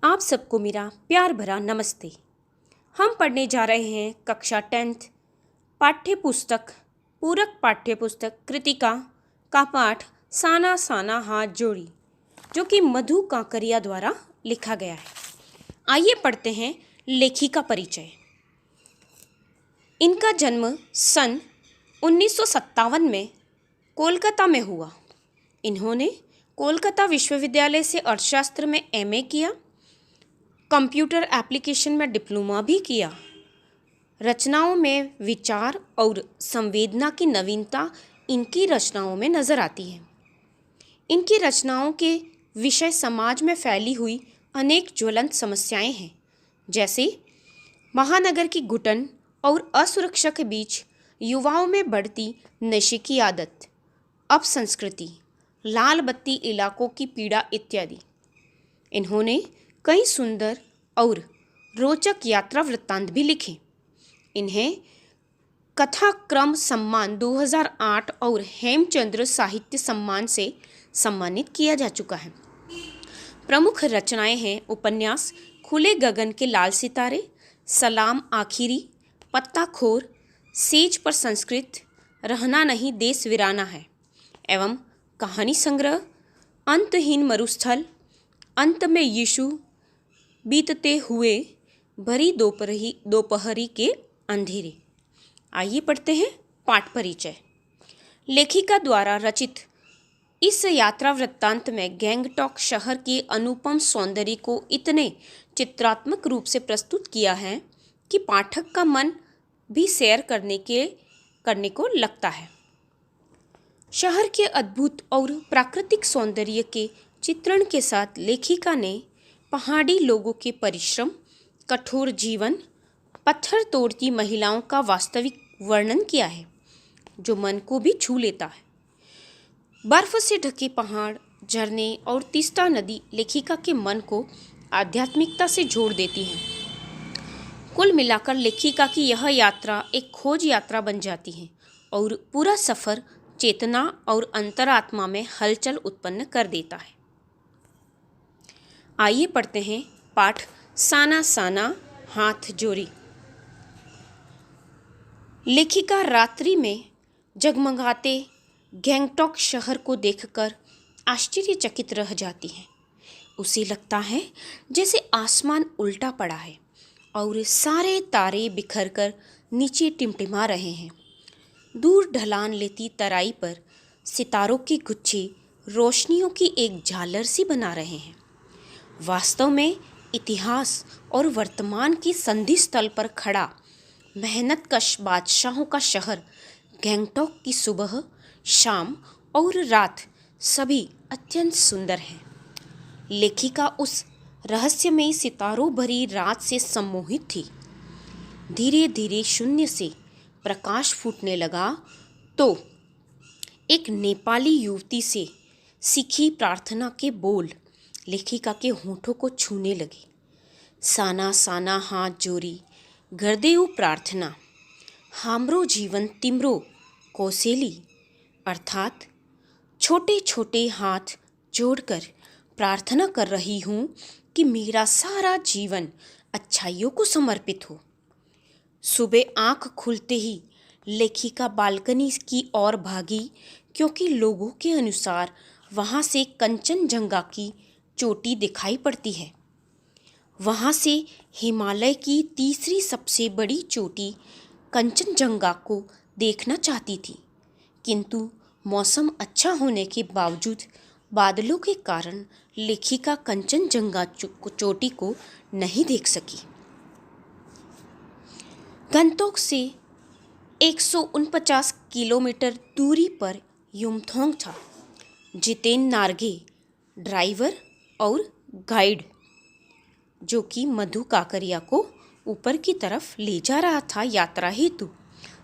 आप सबको मेरा प्यार भरा नमस्ते। हम पढ़ने जा रहे हैं कक्षा 10th पाठ्य पुस्तक पूरक पाठ्य पुस्तक कृतिका का पाठ साना साना हाथ जोड़ी, जो कि मधु काकरिया द्वारा लिखा गया है। आइए पढ़ते हैं लेखिका परिचय। इनका जन्म सन 1957 में कोलकाता में हुआ। इन्होंने कोलकाता विश्वविद्यालय से अर्थशास्त्र में एमए किया, कंप्यूटर एप्लीकेशन में डिप्लोमा भी किया। रचनाओं में विचार और संवेदना की नवीनता इनकी रचनाओं में नजर आती है। इनकी रचनाओं के विषय समाज में फैली हुई अनेक ज्वलंत समस्याएं हैं, जैसे महानगर की घुटन और असुरक्षा के बीच युवाओं में बढ़ती नशे की आदत, अपसंस्कृति, लाल बत्ती इलाकों की पीड़ा इत्यादि। इन्होंने कई सुंदर और रोचक यात्रा वृत्तांत भी लिखे। इन्हें कथाक्रम सम्मान 2008 और हेमचंद्र साहित्य सम्मान से सम्मानित किया जा चुका है। प्रमुख रचनाएं हैं उपन्यास खुले गगन के लाल सितारे, सलाम आखिरी, पत्ताखोर, सेज पर संस्कृत, रहना नहीं देश वीराना है, एवं कहानी संग्रह अंतहीन मरुस्थल, अंत में यीशु, बीतते हुए भरी दोपहरी के अंधेरे। आइए पढ़ते हैं पाठ परिचय। लेखिका द्वारा रचित इस यात्रा वृत्तांत में गैंगटॉक शहर के अनुपम सौंदर्य को इतने चित्रात्मक रूप से प्रस्तुत किया है कि पाठक का मन भी सैर करने को लगता है। शहर के अद्भुत और प्राकृतिक सौंदर्य के चित्रण के साथ लेखिका ने पहाड़ी लोगों के परिश्रम, कठोर जीवन, पत्थर तोड़ती महिलाओं का वास्तविक वर्णन किया है, जो मन को भी छू लेता है। बर्फ से ढके पहाड़, झरने और तीस्ता नदी लेखिका के मन को आध्यात्मिकता से जोड़ देती हैं। कुल मिलाकर लेखिका की यह यात्रा एक खोज यात्रा बन जाती है और पूरा सफर चेतना और अंतरात्मा में हलचल उत्पन्न कर देता है। आइए पढ़ते हैं पाठ साना साना हाथ जोड़ी। लेखिका रात्रि में जगमगाते गैंगटॉक शहर को देखकर आश्चर्यचकित रह जाती है। उसे लगता है जैसे आसमान उल्टा पड़ा है और सारे तारे बिखरकर नीचे टिमटिमा रहे हैं। दूर ढलान लेती तराई पर सितारों के गुच्छे रोशनियों की एक झालर सी बना रहे हैं। वास्तव में इतिहास और वर्तमान की संधि स्थल पर खड़ा मेहनतकश बादशाहों का शहर गैंगटॉक की सुबह, शाम और रात सभी अत्यंत सुंदर हैं। लेखिका उस रहस्यमयी सितारों भरी रात से सम्मोहित थी। धीरे धीरे शून्य से प्रकाश फूटने लगा तो एक नेपाली युवती से सीखी प्रार्थना के बोल लेखिका के होठों को छूने लगे। साना साना हाथ जोड़ी गर्देऊ प्रार्थना, हामरो जीवन तिम्रो कौशेली, अर्थात छोटे छोटे हाथ जोड़कर प्रार्थना कर रही हूँ कि मेरा सारा जीवन अच्छाइयों को समर्पित हो। सुबह आंख खुलते ही लेखिका बालकनी की ओर भागी, क्योंकि लोगों के अनुसार वहाँ से कंचनजंगा की चोटी दिखाई पड़ती है। वहाँ से हिमालय की तीसरी सबसे बड़ी चोटी कंचनजंगा को देखना चाहती थी, किंतु मौसम अच्छा होने के बावजूद बादलों के कारण लेखिका कंचनजंगा चोटी को नहीं देख सकी। गंगटोक से 149 किलोमीटर दूरी पर युमथांग था। जितेन नार्गे ड्राइवर और गाइड, जो कि मधु काकरिया को ऊपर की तरफ ले जा रहा था यात्रा हेतु,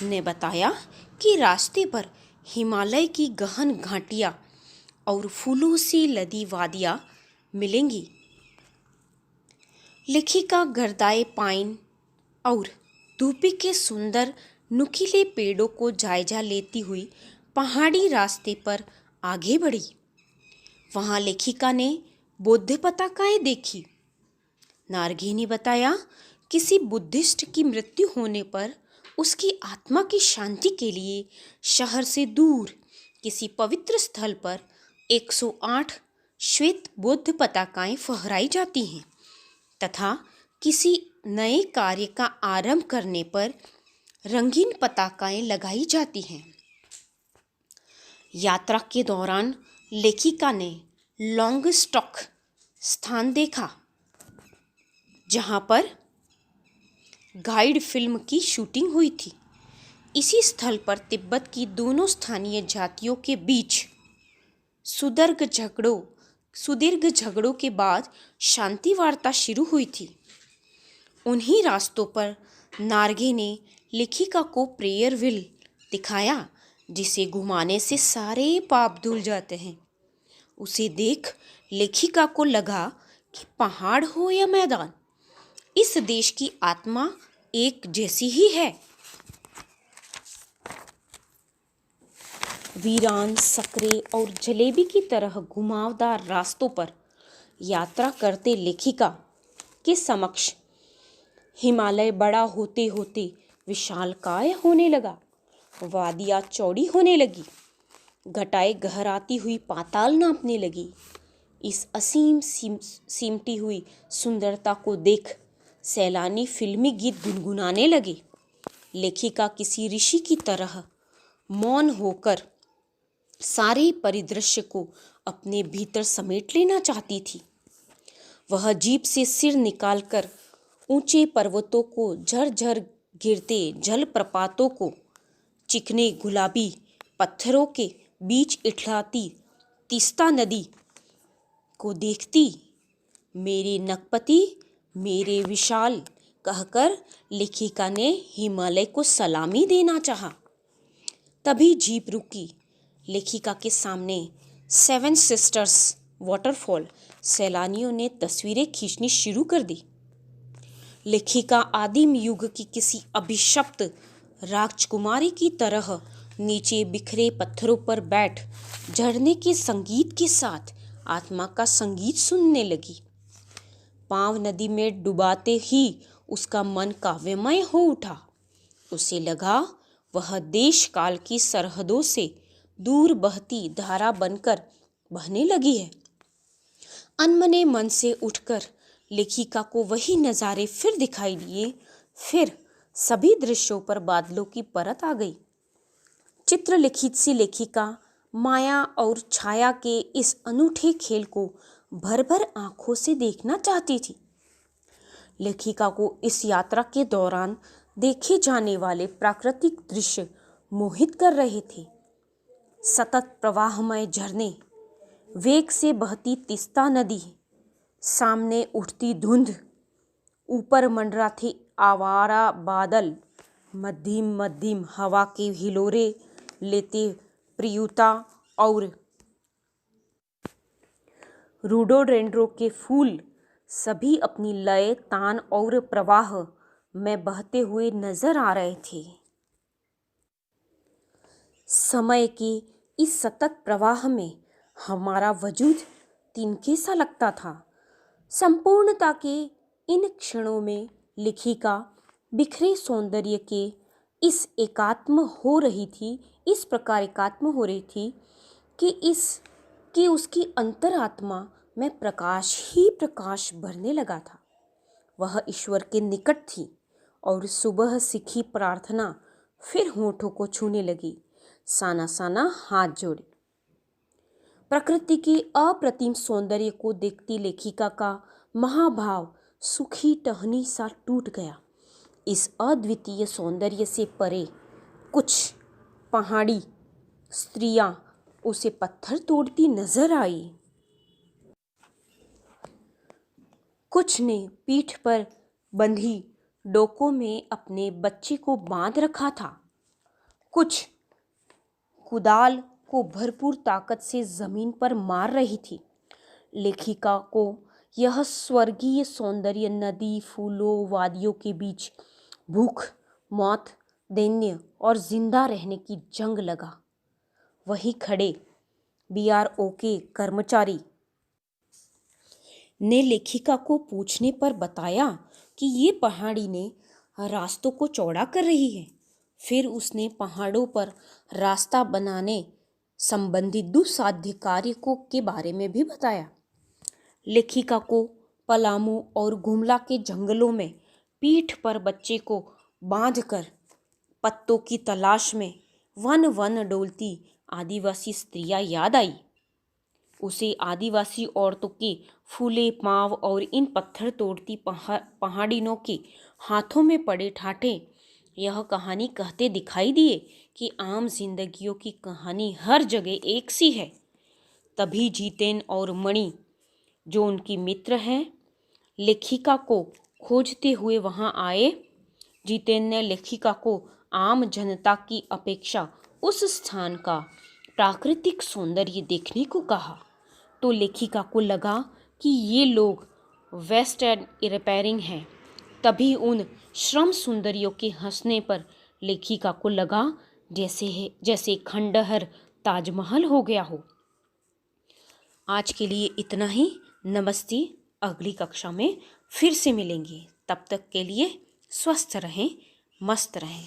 ने बताया कि रास्ते पर हिमालय की गहन घाटियाँ और फूलों से लदी वादियाँ मिलेंगी। लेखिका गर्दाए पाइन और धूपी के सुंदर नुकीले पेड़ों को जायजा लेती हुई पहाड़ी रास्ते पर आगे बढ़ी। वहाँ लेखिका ने बौद्ध पताकाएं देखी, नार्गे ने बताया, किसी बुद्धिस्ट की मृत्यु होने पर उसकी आत्मा की शांति के लिए शहर से दूर किसी पवित्र स्थल पर 108 श्वेत बुद्ध पताकाएं फहराई जाती हैं तथा किसी नए कार्य का आरंभ करने पर रंगीन पताकाएं लगाई जाती हैं। यात्रा के दौरान लेखिका ने लॉन्गस्टॉक स्थान देखा, जहां पर गाइड फिल्म की शूटिंग हुई थी। इसी स्थल पर तिब्बत की दोनों स्थानीय जातियों के बीच सुदीर्घ झगड़ों के बाद शांति वार्ता शुरू हुई थी। उन्हीं रास्तों पर नार्गे ने लेखिका को प्रेयर व्हील दिखाया, जिसे घुमाने से सारे पाप धुल जाते हैं। उसे देख लेखिका को लगा कि पहाड़ हो या मैदान, इस देश की आत्मा एक जैसी ही है। वीरान, सकरे और जलेबी की तरह घुमावदार रास्तों पर यात्रा करते लेखिका के समक्ष हिमालय बड़ा होते होते विशालकाय होने लगा। वादियाँ चौड़ी होने लगी, घटाएं गहराती हुई पाताल नापने लगी। इस असीम सिमटी हुई सुंदरता को देख सैलानी फिल्मी गीत गुनगुनाने लगे। लेखिका किसी ऋषि की तरह मौन होकर सारे परिदृश्य को अपने भीतर समेट लेना चाहती थी। वह जीप से सिर निकालकर ऊंचे पर्वतों को, झरझर गिरते जलप्रपातों को, चिकने गुलाबी पत्थरों के बीच इठलाती तीस्ता नदी को देखती। मेरे नगपति, मेरे विशाल कहकर लेखिका ने हिमालय को सलामी देना चाहा। तभी जीप रुकी। लेखिका के सामने 7 सिस्टर्स वाटरफॉल सैलानियों ने तस्वीरें खींचनी शुरू कर दी। लेखिका आदिम युग की किसी अभिशप्त राजकुमारी की तरह नीचे बिखरे पत्थरों पर बैठ झरने के संगीत के साथ आत्मा का संगीत सुनने लगी। पांव नदी में डुबाते ही उसका मन काव्यमय हो उठा। उसे लगा वह देश काल की सरहदों से दूर बहती धारा बनकर बहने लगी है। अनमने मन से उठकर लेखिका को वही नज़ारे फिर दिखाई दिए। फिर सभी दृश्यों पर बादलों की परत आ गई। चित्रलिखित सी लेखिका माया और छाया के इस अनूठे खेल को भर भर आंखों से देखना चाहती थी। लेखिका को इस यात्रा के दौरान देखे जाने वाले प्राकृतिक दृश्य मोहित कर रहे थे। सतत प्रवाहमय झरने, वेग से बहती तीस्ता नदी, सामने उठती धुंध, ऊपर मंडराते आवारा बादल, मध्यम मध्यम हवा के हिलोरे लेते प्रियुता और रोडोडेंड्रो के फूल सभी अपनी लय, तान और प्रवाह में बहते हुए नजर आ रहे थे। समय के इस सतत प्रवाह में हमारा वजूद तिनके सा लगता था। संपूर्णता के इन क्षणों में लेखिका बिखरे सौंदर्य के इस प्रकार एकात्म हो रही थी कि उसकी अंतरात्मा में प्रकाश ही प्रकाश भरने लगा था। वह ईश्वर के निकट थी और सुबह सीखी प्रार्थना फिर होठों को छूने लगी। साना साना हाथ जोड़े। प्रकृति के अप्रतिम सौंदर्य को देखती लेखिका का महाभाव सुखी टहनी सा टूट गया। इस अद्वितीय सौंदर्य से परे कुछ पहाड़ी स्त्रियां उसे पत्थर तोड़ती नजर आई। कुछ ने पीठ पर बंधी डोकों में अपने बच्चे को बांध रखा था। कुछ कुदाल को भरपूर ताकत से जमीन पर मार रही थी। लेखिका को यह स्वर्गीय सौंदर्य नदी, फूलों, वादियों के बीच भूख, मौत, दैन्य और जिंदा रहने की जंग लगा। वहीं खड़े BRO के कर्मचारी ने लेखिका को पूछने पर बताया कि ये पहाड़ी ने रास्तों को चौड़ा कर रही है। फिर उसने पहाड़ों पर रास्ता बनाने संबंधी दुस्साध्य कार्य के बारे में भी बताया। लेखिका को पलामू और गुमला के जंगलों में पीठ पर बच्चे को बांधकर पत्तों की तलाश में वन वन डोलती आदिवासी स्त्रियां याद आई। उसे आदिवासी औरतों के फूले पांव और इन पत्थर तोड़ती पहाड़िनों के हाथों में पड़े ठाठे यह कहानी कहते दिखाई दिए कि आम जिंदगियों की कहानी हर जगह एक सी है। तभी जीतेन और मणि, जो उनकी मित्र हैं, लेखिका को खोजते हुए वहां आए। जीतेन ने लेखिका को आम जनता की अपेक्षा उस स्थान का प्राकृतिक सौंदर्य देखने को कहा, तो लेखिका को लगा कि ये लोग वेस्ट एंड रिपेयरिंग हैं। तभी उन श्रम सुंदरियों के हंसने पर लेखिका को लगा जैसे खंडहर ताजमहल हो गया हो। आज के लिए इतना ही। नमस्ते। अगली कक्षा में फिर से मिलेंगे। तब तक के लिए स्वस्थ रहें, मस्त रहें।